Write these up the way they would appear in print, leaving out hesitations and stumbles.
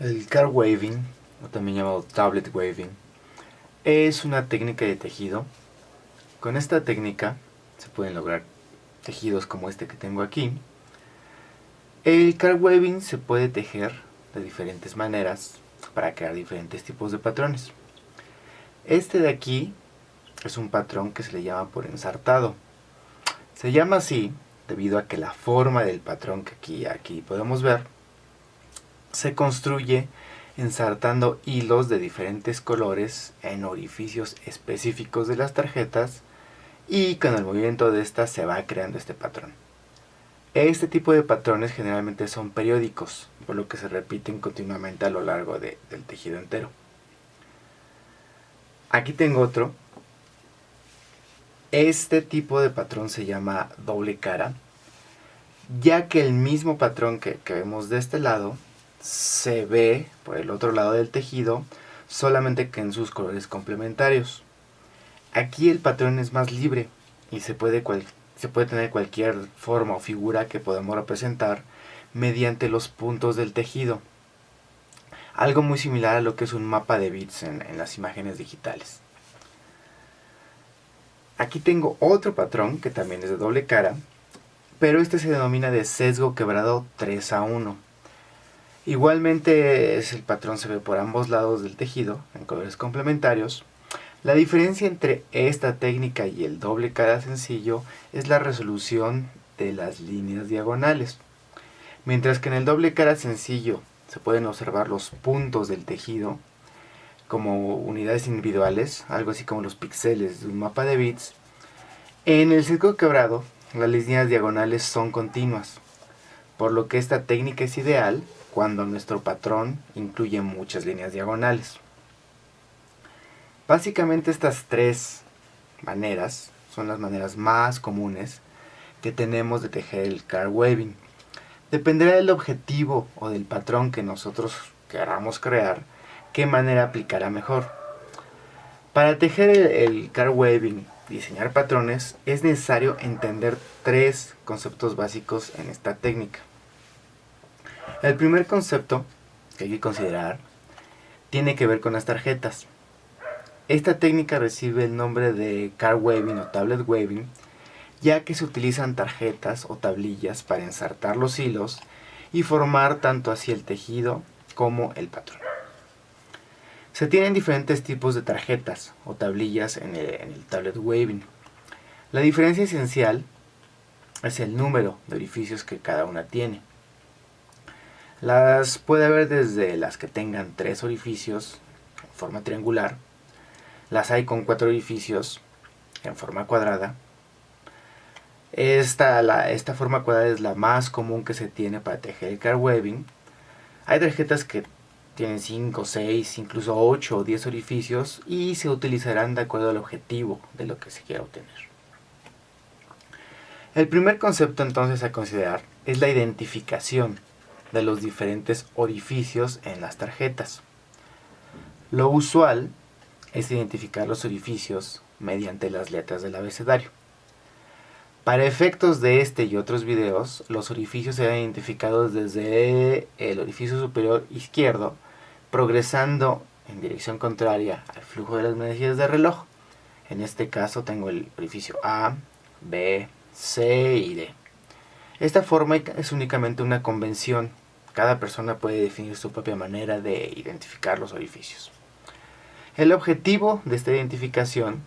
El card weaving, o también llamado tablet weaving, es una técnica de tejido. Con esta técnica se pueden lograr tejidos como este que tengo aquí. El card weaving se puede tejer de diferentes maneras para crear diferentes tipos de patrones. Este de aquí es un patrón que se le llama por ensartado. Se llama así debido a que la forma del patrón que aquí podemos ver se construye ensartando hilos de diferentes colores en orificios específicos de las tarjetas, y con el movimiento de estas se va creando este patrón. Este tipo de patrones generalmente son periódicos, por lo que se repiten continuamente a lo largo del tejido entero. Aquí tengo otro. Este tipo de patrón se llama doble cara, ya que el mismo patrón que vemos de este lado se ve por el otro lado del tejido, solamente que en sus colores complementarios. Aquí el patrón es más libre y se puede tener cualquier forma o figura que podamos representar mediante los puntos del tejido. Algo muy similar a lo que es un mapa de bits en las imágenes digitales. Aquí tengo otro patrón que también es de doble cara, pero este se denomina de sesgo quebrado 3:1. Igualmente el patrón se ve por ambos lados del tejido en colores complementarios. La diferencia entre esta técnica y el doble cara sencillo es la resolución de las líneas diagonales. Mientras que en el doble cara sencillo se pueden observar los puntos del tejido como unidades individuales, algo así como los píxeles de un mapa de bits, en el sesgo quebrado las líneas diagonales son continuas, por lo que esta técnica es ideal cuando nuestro patrón incluye muchas líneas diagonales. Básicamente estas tres maneras son las maneras más comunes que tenemos de tejer el card weaving. Dependerá del objetivo o del patrón que nosotros queramos crear, qué manera aplicará mejor. Para tejer el card weaving, diseñar patrones, es necesario entender tres conceptos básicos en esta técnica. El primer concepto que hay que considerar tiene que ver con las tarjetas. Esta técnica recibe el nombre de card weaving o tablet weaving, ya que se utilizan tarjetas o tablillas para ensartar los hilos y formar tanto así el tejido como el patrón. Se tienen diferentes tipos de tarjetas o tablillas en el tablet weaving. La diferencia esencial es el número de orificios que cada una tiene. Las puede haber desde las que tengan 3 orificios en forma triangular, las hay con 4 orificios en forma cuadrada. Esta forma cuadrada es la más común que se tiene para tejer el card weaving. Hay tarjetas que tienen 5, 6, incluso 8 o 10 orificios y se utilizarán de acuerdo al objetivo de lo que se quiera obtener. El primer concepto entonces a considerar es la identificación de los diferentes orificios en las tarjetas. Lo usual es identificar los orificios mediante las letras del abecedario. Para efectos de este y otros videos, los orificios serán identificados desde el orificio superior izquierdo, progresando en dirección contraria al flujo de las manecillas de reloj. En este caso tengo el orificio A, B, C y D. Esta forma es únicamente una convención. Cada persona puede definir su propia manera de identificar los orificios. El objetivo de esta identificación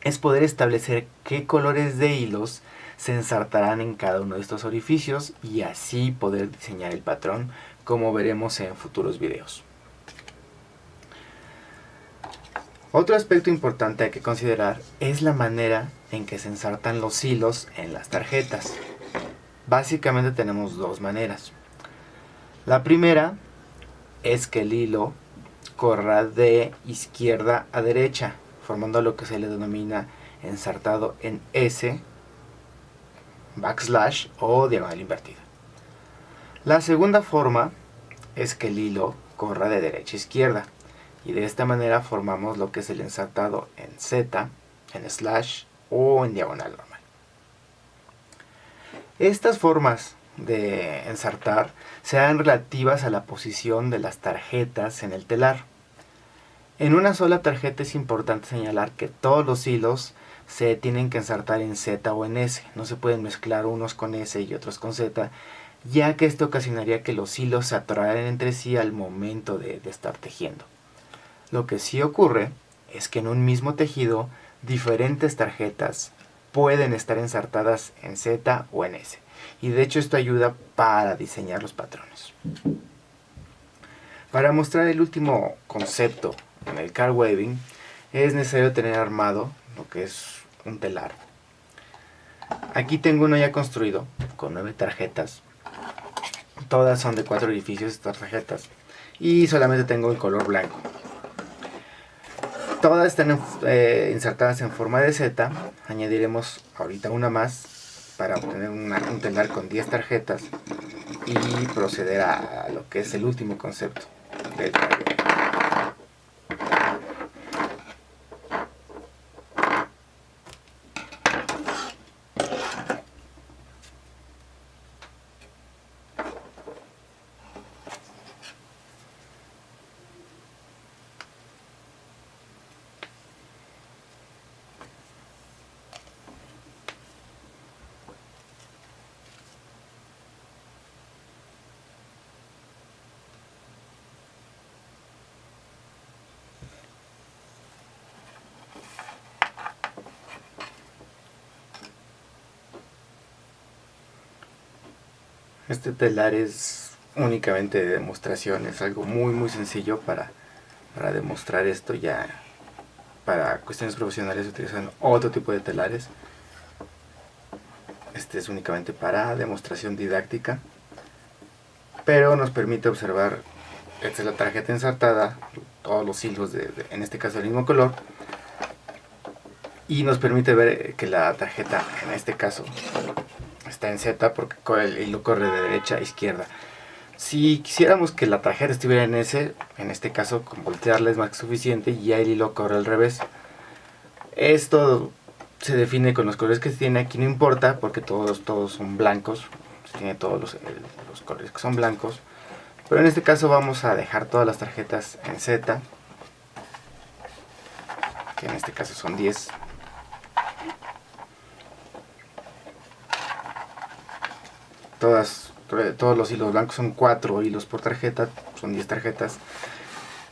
es poder establecer qué colores de hilos se ensartarán en cada uno de estos orificios y así poder diseñar el patrón, como veremos en futuros videos. Otro aspecto importante a que considerar es la manera en que se ensartan los hilos en las tarjetas. Básicamente tenemos dos maneras. La primera es que el hilo corra de izquierda a derecha, formando lo que se le denomina ensartado en S, backslash o diagonal invertida. La segunda forma es que el hilo corra de derecha a izquierda, y de esta manera formamos lo que es el ensartado en Z, en slash o en diagonal normal. Estas formas de ensartar sean relativas a la posición de las tarjetas en el telar. En una sola tarjeta es importante señalar que todos los hilos se tienen que ensartar en Z o en S, no se pueden mezclar unos con S y otros con Z, ya que esto ocasionaría que los hilos se atoraran entre sí al momento de estar tejiendo. Lo que sí ocurre es que en un mismo tejido diferentes tarjetas pueden estar ensartadas en Z o en S, y de hecho esto ayuda para diseñar los patrones. Para mostrar el último concepto en el card weaving es necesario tener armado lo que es un telar. Aquí tengo uno ya construido con 9 tarjetas. Todas son de 4 orificios estas tarjetas y solamente tengo el color blanco. Todas están insertadas en forma de Z. Añadiremos ahorita una más para obtener un telar con 10 tarjetas y proceder a lo que es el último concepto del card weaving. Este telar es únicamente de demostración, es algo muy sencillo para demostrar esto. Ya para cuestiones profesionales se utilizan otro tipo de telares. Este es únicamente para demostración didáctica, pero nos permite observar, esta es la tarjeta ensartada, todos los hilos en este caso del mismo color, y nos permite ver que la tarjeta en este caso está en Z porque el hilo corre de derecha a izquierda. Si quisiéramos que la tarjeta estuviera en S, en este caso con voltearla es más que suficiente y ya el hilo corre al revés. Esto se define con los colores que se tiene aquí, no importa porque todos son blancos, se tiene todos los colores que son blancos, pero en este caso vamos a dejar todas las tarjetas en Z, que en este caso son 10. Todos los hilos blancos son 4 hilos por tarjeta, son 10 tarjetas.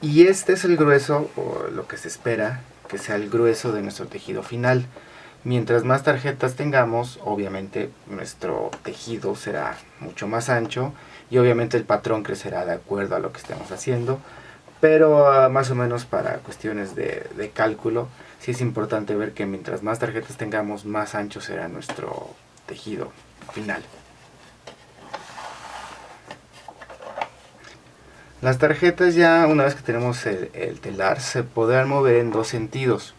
Y este es el grueso, o lo que se espera que sea el grueso de nuestro tejido final. Mientras más tarjetas tengamos, obviamente nuestro tejido será mucho más ancho y obviamente el patrón crecerá de acuerdo a lo que estemos haciendo. Pero más o menos para cuestiones de cálculo, sí es importante ver que mientras más tarjetas tengamos, más ancho será nuestro tejido final. Las tarjetas, ya una vez que tenemos el telar, se podrán mover en dos sentidos.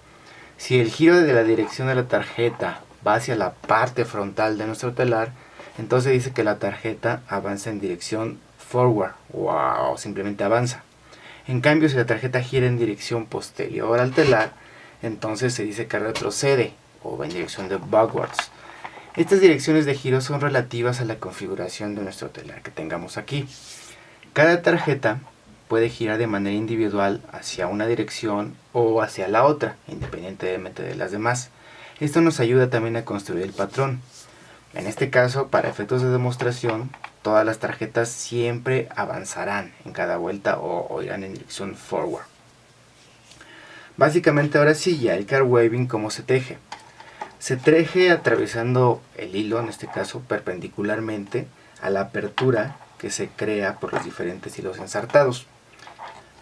Si el giro de la dirección de la tarjeta va hacia la parte frontal de nuestro telar, entonces dice que la tarjeta avanza en dirección forward o simplemente avanza. En cambio, si la tarjeta gira en dirección posterior al telar, entonces se dice que retrocede o va en dirección de backwards. Estas direcciones de giro son relativas a la configuración de nuestro telar que tengamos aquí. Cada tarjeta puede girar de manera individual hacia una dirección o hacia la otra, independientemente de las demás. Esto nos ayuda también a construir el patrón. En este caso, para efectos de demostración, todas las tarjetas siempre avanzarán en cada vuelta o irán en dirección forward. Básicamente ahora sí, ya el card weaving, ¿cómo se teje? Se teje atravesando el hilo, en este caso perpendicularmente a la apertura que se crea por los diferentes hilos ensartados.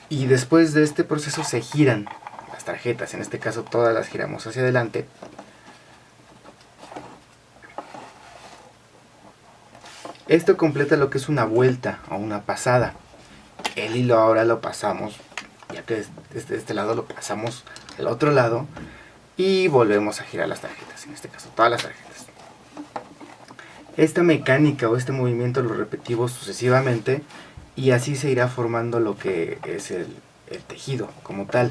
Y después de este proceso se giran las tarjetas, en este caso todas las giramos hacia adelante. Esto completa lo que es una vuelta o una pasada. El hilo ahora lo pasamos, ya que desde este lado lo pasamos al otro lado y volvemos a girar las tarjetas, en este caso todas las tarjetas. Esta mecánica o este movimiento lo repetimos sucesivamente y así se irá formando lo que es el tejido como tal.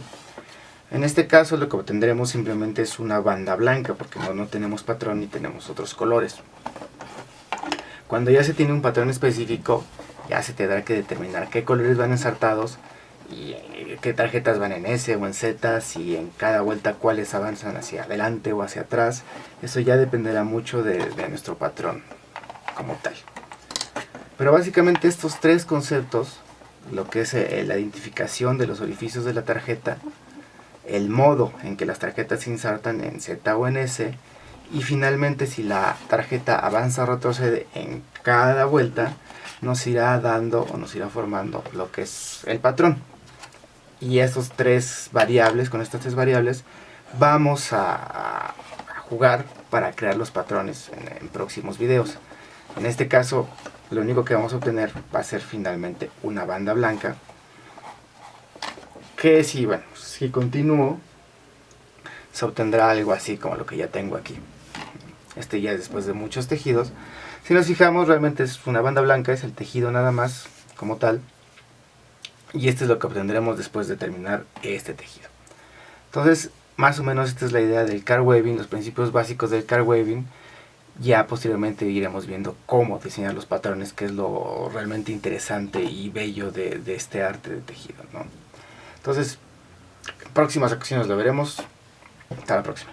En este caso lo que obtendremos simplemente es una banda blanca porque no tenemos patrón ni tenemos otros colores. Cuando ya se tiene un patrón específico, ya se tendrá que determinar qué colores van ensartados y qué tarjetas van en S o en Z, y en cada vuelta cuáles avanzan hacia adelante o hacia atrás. Eso ya dependerá mucho de nuestro patrón como tal. Pero básicamente estos tres conceptos, lo que es la identificación de los orificios de la tarjeta, el modo en que las tarjetas se insertan en Z o en S, y finalmente si la tarjeta avanza o retrocede en cada vuelta, nos irá dando o nos irá formando lo que es el patrón. Y estos tres variables, con estas tres variables, vamos a jugar para crear los patrones en próximos videos. En este caso, lo único que vamos a obtener va a ser finalmente una banda blanca, que si continúo, se obtendrá algo así como lo que ya tengo aquí. Este ya es después de muchos tejidos. Si nos fijamos, realmente es una banda blanca, es el tejido nada más como tal, y este es lo que obtendremos después de terminar este tejido. Entonces, más o menos esta es la idea del card weaving, los principios básicos del card weaving. Ya posteriormente iremos viendo cómo diseñar los patrones, que es lo realmente interesante y bello de este arte de tejido, ¿no? Entonces, en próximas ocasiones lo veremos. Hasta la próxima.